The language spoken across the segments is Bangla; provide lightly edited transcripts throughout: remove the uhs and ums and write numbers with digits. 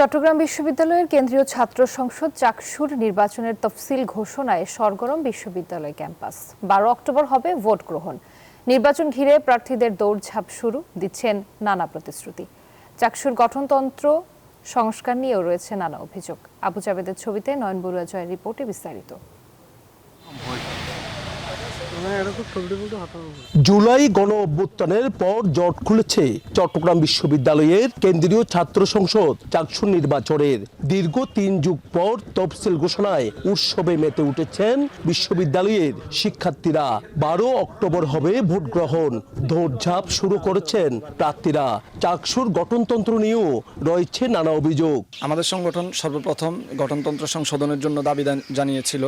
চট্টগ্রাম বিশ্ববিদ্যালয়ের কেন্দ্রীয় ছাত্র সংসদ চাকসুর নির্বাচনের তফসিল ঘোষণায় সরগরম বিশ্ববিদ্যালয় ক্যাম্পাস। 12 অক্টোবর হবে ভোট গ্রহণ। নির্বাচন ঘিরে প্রার্থীদের দৌড়ঝাঁপ শুরু, দিচ্ছেন নানা প্রতিশ্রুতি। চাকসুর গঠনতন্ত্র সংস্কার নিয়েও রয়েছে নানা অভিযোগ। আবু জাবেদের ছবিতে নয়ন বড়ুয়া জয়ের রিপোর্টে বিস্তারিত। জুলাই গণ অভ্যুত্থানের পর জট খুলেছে চট্টগ্রাম বিশ্ববিদ্যালয়ের কেন্দ্রীয় ছাত্র সংসদ চাকসুর নির্বাচনের। দীর্ঘ 3 যুগ পর তফসিল ঘোষণায় উৎসবে মেতে উঠেছেন বিশ্ববিদ্যালয়ের শিক্ষার্থীরা। 12 অক্টোবর হবে ভোট গ্রহণ। দৌড়ঝাঁপ শুরু করেছেন প্রার্থীরা। চাকসুর গঠনতন্ত্র নিয়েও রয়েছে নানা অভিযোগ। আমাদের সংগঠন সর্বপ্রথম গঠনতন্ত্র সংশোধনের জন্য দাবি জানিয়েছিল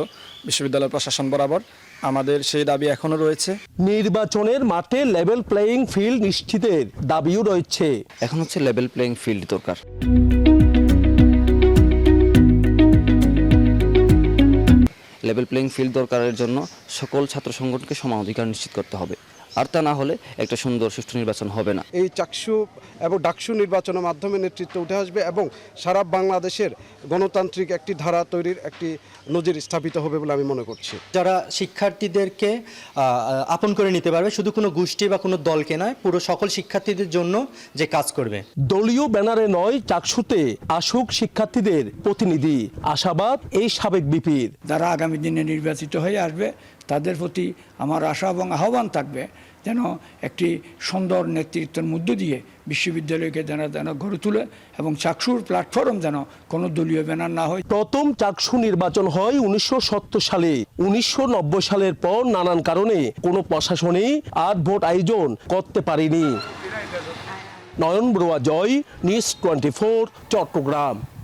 বিশ্ববিদ্যালয় প্রশাসন বরাবর। আমাদের সেই দাবি এখনো রয়েছে। নির্বাচনের মাঠে লেভেল প্লেয়িং ফিল্ড নিশ্চিতের দাবিও রয়েছে। এখন হচ্ছে লেভেল প্লেয়িং ফিল্ড দরকার। লেভেল প্লেয়িং ফিল্ড দরকারের জন্য সকল ছাত্র সংগঠনকে সমান অধিকার নিশ্চিত করতে হবে। আর তা না হলে একটা সুন্দর সুষ্ঠু নির্বাচন হবে না। এই চাকসু এবং ডাকসু নির্বাচনের মাধ্যমে নেতৃত্ব উঠে আসবে এবং সারা বাংলাদেশের গণতান্ত্রিক একটি ধারা তৈরির একটি নজির স্থাপিত হবে বলে আমি মনে করছি। যারা শিক্ষার্থীদেরকে আপন করে নিতে পারবে, শুধু কোনো গোষ্ঠী বা কোনো দলকে নয়, পুরো সকল শিক্ষার্থীদের জন্য যে কাজ করবে। দলীয় ব্যানারে নয়, চাকসুতে আসুক শিক্ষার্থীদের প্রতিনিধি, আশাবাদ এই সাবেক বিপির। যারা আগামী দিনে নির্বাচিত হয়ে আসবে তাদের প্রতি আমার আশা এবং আহ্বান থাকবে যেন একটি সুন্দর নেতৃত্বের মধ্য দিয়ে বিশ্ববিদ্যালয়কে যেন গড়ে তোলে এবং চাকসুর প্ল্যাটফর্ম যেন কোনো দলীয় ব্যানার না হয়। প্রথম চাকসু নির্বাচন হয় 1970 সালে। 1990 সালের পর নানান কারণে কোনো প্রশাসনই আর ভোট আয়োজন করতে পারেনি। নয়ন বড়ুয়া জয়, নিউজ 24, চট্টগ্রাম।